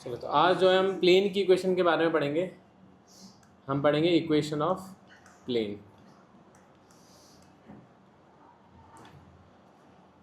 चलो, तो आज जो है हम प्लेन की इक्वेशन के बारे में पढ़ेंगे। हम पढ़ेंगे equation of plane.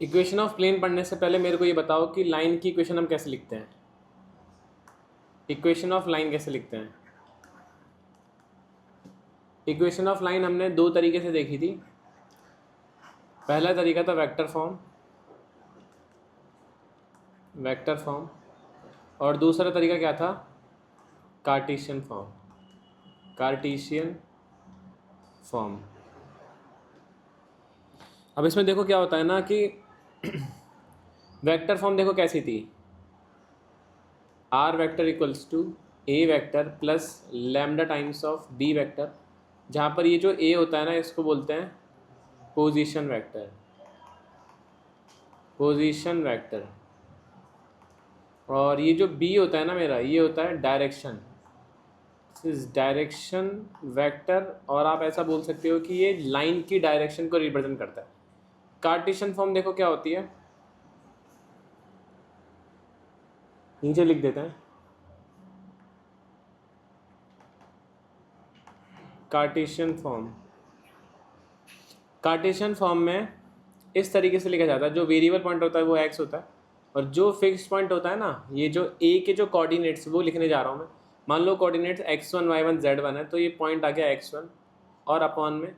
Equation of plane पढ़ने से पहले मेरे को ये बताओ कि लाइन की इक्वेशन हम कैसे लिखते हैं। इक्वेशन ऑफ लाइन कैसे लिखते हैं? इक्वेशन ऑफ लाइन हमने दो तरीके से देखी थी। पहला तरीका था वेक्टर फॉर्म, और दूसरा तरीका क्या था? Cartesian form. अब इसमें देखो क्या होता है ना कि वेक्टर फॉर्म देखो कैसी थी। R vector equals to A vector plus lambda times of B vector, जहाँ पर ये जो ए होता है ना इसको बोलते हैं पोजीशन वेक्टर, और ये जो बी होता है ना मेरा, ये होता है डायरेक्शन वेक्टर। और आप ऐसा बोल सकते हो कि ये लाइन की डायरेक्शन को रिप्रेजेंट करता है। कार्टेशियन फॉर्म देखो क्या होती है, नीचे लिख देते हैं। कार्टेशियन फॉर्म में इस तरीके से लिखा जाता है, जो वेरिएबल पॉइंट होता है वो एक्स होता है, और जो फिक्स पॉइंट होता है ना, ये जो ए के जो कोऑर्डिनेट्स वो लिखने जा रहा हूँ मैं। मान लो कोऑर्डिनेट्स x1 y1 z1 है, तो ये पॉइंट आ गया x1, और अपॉन में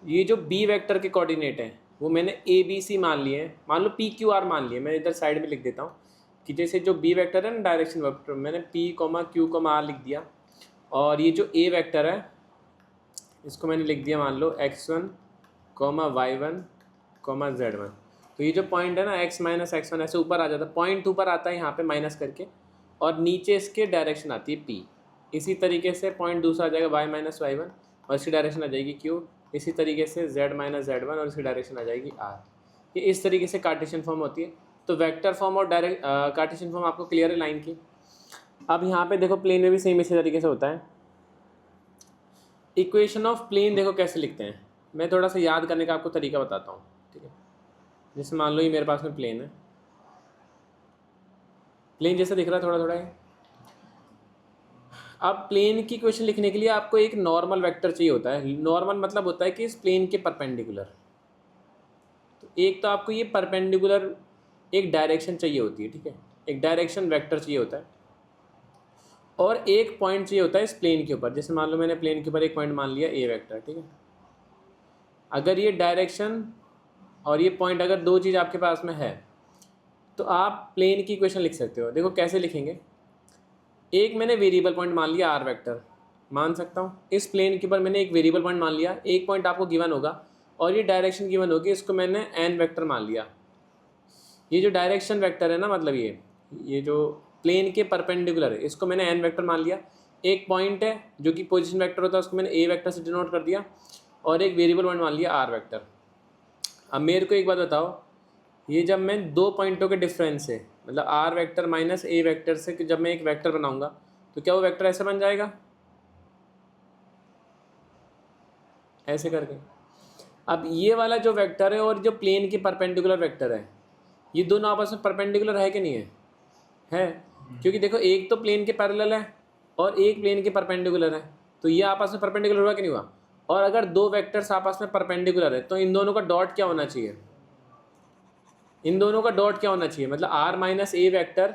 ये जो b वेक्टर के कोऑर्डिनेट हैं वो मैंने ए बी सी मान लिए हैं। मान लो पी क्यू आर मान लिए, मैं इधर साइड में लिख देता हूँ कि जैसे जो b वेक्टर है ना डायरेक्शन वेक्टर, मैंने p क्यू आर लिख दिया, और ये जो a वेक्टर है इसको मैंने लिख दिया मान लो x1 y1 z1। तो ये जो पॉइंट है ना x माइनस x1 ऐसे ऊपर आ जाता है, पॉइंट ऊपर आता है यहाँ पे माइनस करके, और नीचे इसके डायरेक्शन आती है p। इसी तरीके से पॉइंट दूसरा आ जाएगा y माइनस y1, और इसकी डायरेक्शन आ जाएगी q। इसी तरीके से z माइनस z1, और इसकी डायरेक्शन आ जाएगी r। ये इस तरीके से कार्टेशियन फॉर्म होती है। तो वेक्टर फॉर्म और डायरेक्ट कार्टेशियन फॉर्म आपको क्लियर है लाइन की। अब यहाँ पे देखो प्लेन में भी सेम इसी तरीके से होता है। इक्वेशन ऑफ प्लेन देखो कैसे लिखते हैं, मैं थोड़ा सा याद करने का आपको तरीका बताता हूँ, ठीक है। जैसे मान लो ये मेरे पास में प्लेन है, प्लेन जैसा दिख रहा है थोड़ा थोड़ा है। अब प्लेन की इक्वेशन लिखने के लिए आपको एक नॉर्मल वेक्टर चाहिए होता है। नॉर्मल मतलब होता है कि इस प्लेन के परपेंडिकुलर। तो एक तो आपको ये परपेंडिकुलर एक डायरेक्शन चाहिए होती है, ठीक है, एक डायरेक्शन वेक्टर चाहिए होता है, और एक पॉइंट चाहिए होता है इस प्लेन के ऊपर। जैसे मान लो मैंने प्लेन के ऊपर एक पॉइंट मान लिया ए वेक्टर, ठीक है। अगर ये डायरेक्शन और ये पॉइंट, अगर दो चीज़ आपके पास में है, तो आप प्लेन की इक्वेशन लिख सकते हो। देखो कैसे लिखेंगे। एक मैंने वेरिएबल पॉइंट मान लिया आर वेक्टर, मान सकता हूँ इस प्लेन के ऊपर मैंने एक वेरिएबल पॉइंट मान लिया, एक पॉइंट आपको गिवन होगा, और ये डायरेक्शन गिवन होगी, इसको मैंने एन वेक्टर मान लिया। ये जो डायरेक्शन वेक्टर है ना, मतलब ये जो प्लेन के परपेंडिकुलर है, इसको मैंने एन वेक्टर मान लिया। एक पॉइंट है जो कि पोजीशन वेक्टर होता है, उसको मैंने ए वेक्टर से डिनोट कर दिया, और एक वेरिएबल पॉइंट मान लिया आर वेक्टर। अब मेरे को एक बात बताओ, ये जब मैं दो पॉइंटों के डिफरेंस से, मतलब R vector minus A vector से जब मैं एक वेक्टर बनाऊंगा, तो क्या वो वेक्टर ऐसे बन जाएगा, ऐसे करके। अब ये वाला जो वेक्टर है और जो प्लेन के परपेंडिकुलर वेक्टर है, ये दोनों आपस में परपेंडिकुलर है कि नहीं है? क्योंकि देखो एक तो प्लेन के पैरेलल है और एक प्लेन के परपेंडिकुलर है, तो ये आपस में परपेंडिकुलर हुआ कि नहीं हुआ? और अगर दो वेक्टर्स आपस में परपेंडिकुलर है, तो इन दोनों का डॉट क्या होना चाहिए? इन दोनों का डॉट क्या होना चाहिए? मतलब आर माइनस ए वेक्टर,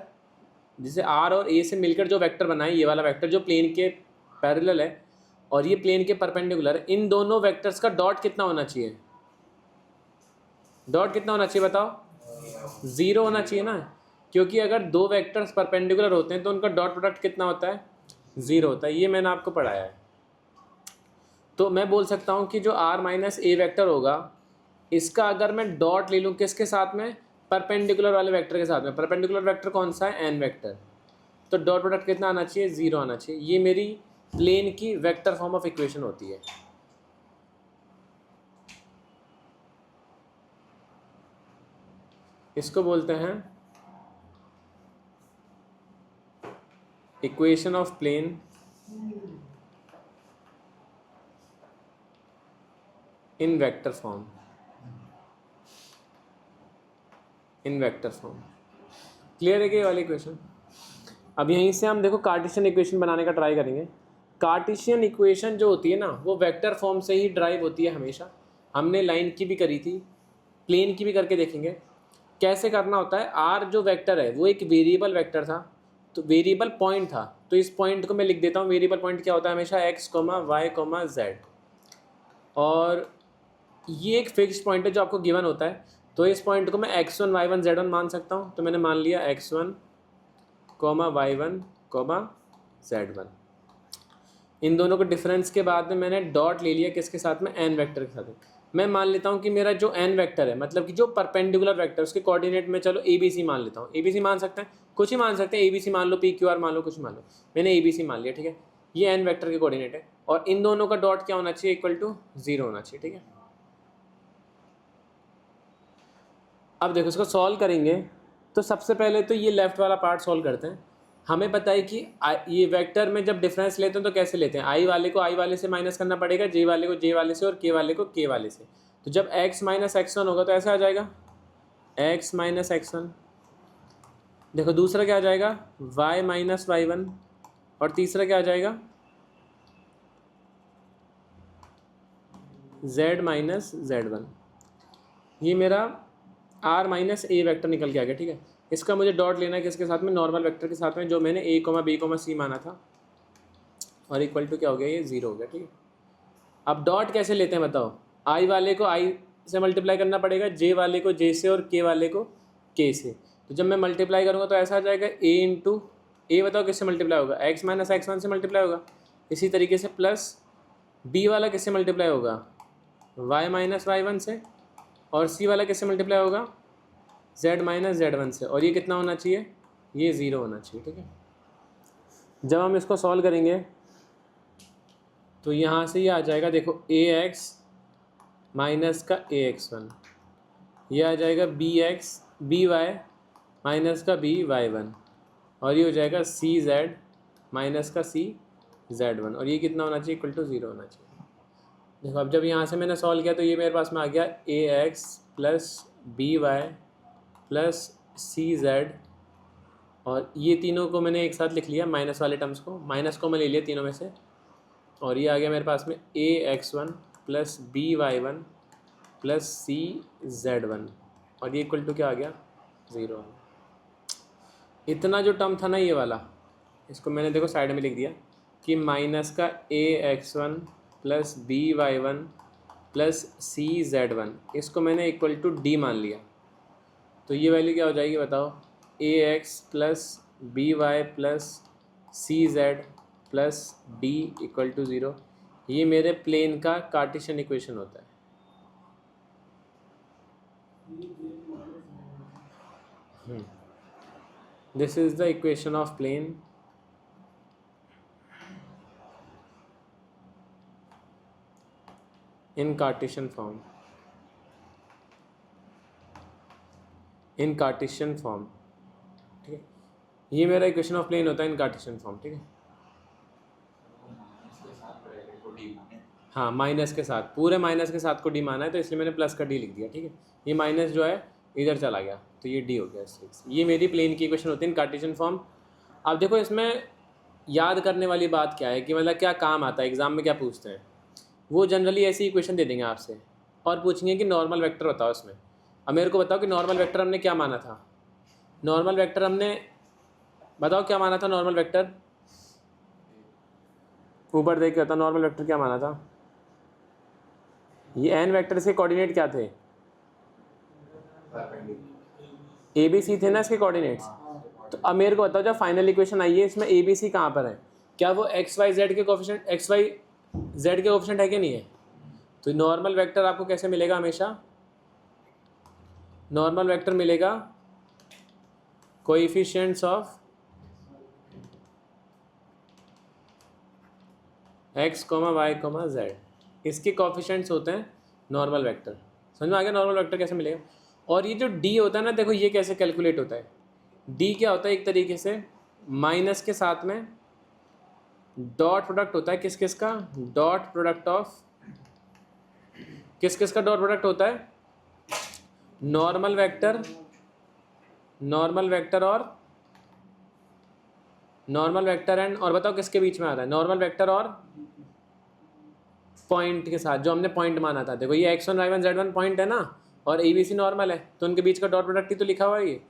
जिसे आर और ए से मिलकर जो वेक्टर बनाए, ये वाला वेक्टर जो प्लेन के पैरेलल है और ये प्लेन के परपेंडिकुलर है, इन दोनों वेक्टर्स का डॉट कितना होना चाहिए? डॉट कितना होना चाहिए बताओ? 0 होना चाहिए ना, क्योंकि अगर दो वेक्टर्स परपेंडिकुलर होते हैं तो उनका डॉट प्रोडक्ट कितना होता है? 0 होता है। ये मैंने आपको पढ़ाया है। तो मैं बोल सकता हूँ कि जो r माइनस ए वेक्टर होगा, इसका अगर मैं डॉट ले लूँ किसके साथ में? परपेंडिकुलर वाले वेक्टर के साथ में। परपेंडिकुलर वेक्टर कौन सा है? N vector. तो डॉट प्रोडक्ट कितना आना चाहिए? 0 आना चाहिए। ये मेरी प्लेन की वेक्टर फॉर्म ऑफ इक्वेशन होती है। इसको बोलते हैं equation of plane in vector form. Clear है कि ये वाली इक्वेशन? अब यहीं से हम देखो कार्टेशियन इक्वेशन बनाने का ट्राई करेंगे। कार्टेशियन इक्वेशन जो होती है ना वो वेक्टर फॉर्म से ही ड्राइव होती है हमेशा। हमने लाइन की भी करी थी, प्लेन की भी करके देखेंगे कैसे करना होता है। आर जो वेक्टर है वो एक वेरिएबल वेक्टर था, तो वेरिएबल पॉइंट था, तो इस पॉइंट को मैं लिख देता हूँ। वेरिएबल पॉइंट क्या होता है हमेशा X comma Y comma Z, और ये एक फिक्स्ड पॉइंट है जो आपको गिवन होता है। तो इस पॉइंट को मैं x1 y1 z1 मान सकता हूँ। तो मैंने मान लिया x1 coma y1 coma z1। इन दोनों को डिफरेंस के बाद में मैंने डॉट ले लिया किसके साथ में, n वेक्टर के साथ में। मैं मान लेता हूँ कि मेरा जो n वेक्टर है मतलब कि जो परपेंडिकुलर वेक्टर उसके कोऑर्डिनेट में चलो ABC मान लेता हूँ। ABC मान सकते हैं, कुछ ही मान सकते हैं, ABC मान लो, PQR मान लो, कुछ मान लो। मैंने ABC मान लिया, ठीक है। ये n वेक्टर के कोऑर्डिनेट है और इन दोनों का डॉट क्या होना चाहिए, इक्वल टू 0 होना चाहिए, ठीक है। अब देखो इसको सॉल्व करेंगे तो सबसे पहले तो ये लेफ्ट वाला पार्ट सॉल्व करते हैं। हमें पता है कि ये वेक्टर में जब डिफरेंस लेते हैं तो कैसे लेते हैं, आई वाले को आई वाले से माइनस करना पड़ेगा, जे वाले को जे वाले से और के वाले को के वाले से। तो जब x माइनस x1 होगा तो ऐसा आ जाएगा x माइनस x1। देखो दूसरा क्या आ जाएगा y माइनस y1, और तीसरा क्या आ जाएगा z माइनस z1। ये मेरा r माइनस ए वेक्टर निकल के आ गया, ठीक है। इसका मुझे डॉट लेना है किसके साथ में, नॉर्मल वेक्टर के साथ में जो मैंने a comma b comma c माना था, और इक्वल टू क्या हो गया, ये 0 हो गया, ठीक है। अब डॉट कैसे लेते हैं बताओ, i वाले को i से मल्टीप्लाई करना पड़ेगा, j वाले को j से और k वाले को k से। तो जब मैं मल्टीप्लाई करूँगा तो ऐसा आ जाएगा a इंटू ए, बताओ किससे मल्टीप्लाई होगा, x माइनस x1 से मल्टीप्लाई होगा। इसी तरीके से प्लस b वाला किससे मल्टीप्लाई होगा, y माइनस y1 से, और c वाला किससे मल्टीप्लाई होगा, z माइनस z1 से, और ये कितना होना चाहिए, ये 0 होना चाहिए, ठीक है। जब हम इसको सॉल्व करेंगे तो यहाँ से ये आ जाएगा, देखो ax माइनस का ax1, ये आ जाएगा by माइनस का by1, और ये हो जाएगा cz माइनस का cz1, और ये कितना होना चाहिए, इक्वल टू 0 होना चाहिए। देखो अब जब यहाँ से मैंने सॉल्व किया तो ये मेरे पास में आ गया ax plus by plus cz, और ये तीनों को मैंने एक साथ लिख लिया, माइनस वाले टर्म्स को, माइनस को मैं ले लिया तीनों में से, और ये आ गया मेरे पास में ax1 plus by1 plus cz1, और ये इक्वल टू क्या आ गया, 0। इतना जो टर्म था ना ये वाला, इसको मैंने देखो साइड में लिख दिया कि माइनस का ax1 plus by1 plus cz1, इसको मैंने इक्वल टू d मान लिया। तो ये वैल्यू क्या हो जाएगी बताओ, ax plus by plus cz plus d equal to 0। ये मेरे प्लेन का कार्टेशियन इक्वेशन होता है। This is the equation of plane in Cartesian form, in Cartesian form, ठीक है। ये मेरा इक्वेशन ऑफ प्लेन होता है इन कार्टेशियन फॉर्म, ठीक है। हाँ माइनस के साथ, पूरे माइनस के साथ को डी माना है तो इसलिए मैंने प्लस का डी लिख दिया, ठीक है। ये माइनस जो है इधर चला गया तो ये डी हो गया, ये मेरी प्लेन की इक्वेशन होती है इन कार्टेशियन फॉर्म। अब देखो इसमें याद करने वाली बात क्या है कि मतलब क्या काम आता है, एग्जाम में क्या पूछते हैं, वो जनरली ऐसी इक्वेशन दे देंगे आपसे और पूछेंगे कि नॉर्मल वेक्टर बताओ इसमें। अब मेरे को बताओ कि नॉर्मल वेक्टर हमने क्या माना था, नॉर्मल वेक्टर हमने बताओ क्या माना था, नॉर्मल वेक्टर ऊपर देख के बताओ, नॉर्मल वेक्टर क्या माना था। ये एन वेक्टर के कोऑर्डिनेट क्या थे, ए बी सी थे ना इसके कोऑर्डिनेट्स। तो अब मेरे को बताओ जब फाइनल इक्वेशन आई है इसमें ए बी सी कहाँ पर है, क्या वो एक्स वाई जेड के कोफिशिएंट, एक्स वाई जेड के कोफिशिएंट है कि नहीं है। तो नॉर्मल वेक्टर आपको कैसे मिलेगा, हमेशा नॉर्मल वेक्टर मिलेगा coefficients of X comma Y comma Z, इसके कोफिशिएंट्स होते हैं नॉर्मल वेक्टर। समझ में आ गया नॉर्मल वेक्टर कैसे मिलेगा। और ये जो डी होता है ना, देखो ये कैसे कैलकुलेट होता है, डी क्या होता है, एक तरीके से माइनस के साथ में डॉट प्रोडक्ट होता है, किस किस का, डॉट प्रोडक्ट ऑफ, किस किस का डॉट प्रोडक्ट होता है, नॉर्मल वेक्टर, नॉर्मल वेक्टर और नॉर्मल वेक्टर एंड और बताओ किसके बीच में आता है, नॉर्मल वेक्टर और पॉइंट के साथ, जो हमने पॉइंट माना था। देखो ये x1 y1 z1 पॉइंट है ना, और ABC नॉर्मल है, तो उनके बीच का डॉट प्रोडक्ट ही तो लिखा हुआ है ये।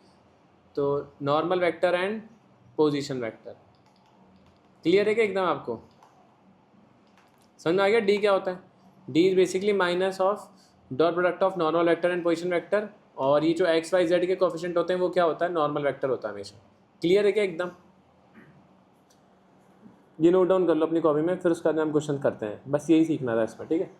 तो normal vector and position vector. Clear है क्या एकदम आपको? समझ में आ गया डी क्या होता है? D is basically minus of dot product of normal vector and position vector, और ये जो एक्स वाई जेड के कोफिशिएंट होते हैं वो क्या होता है, नॉर्मल वेक्टर होता है हमेशा। क्लियर है क्या एकदम? ये नोट डाउन कर लो अपनी कॉपी में, फिर उसके बाद हम क्वेश्चन करते हैं, बस यही सीखना था इसमें, ठीक है।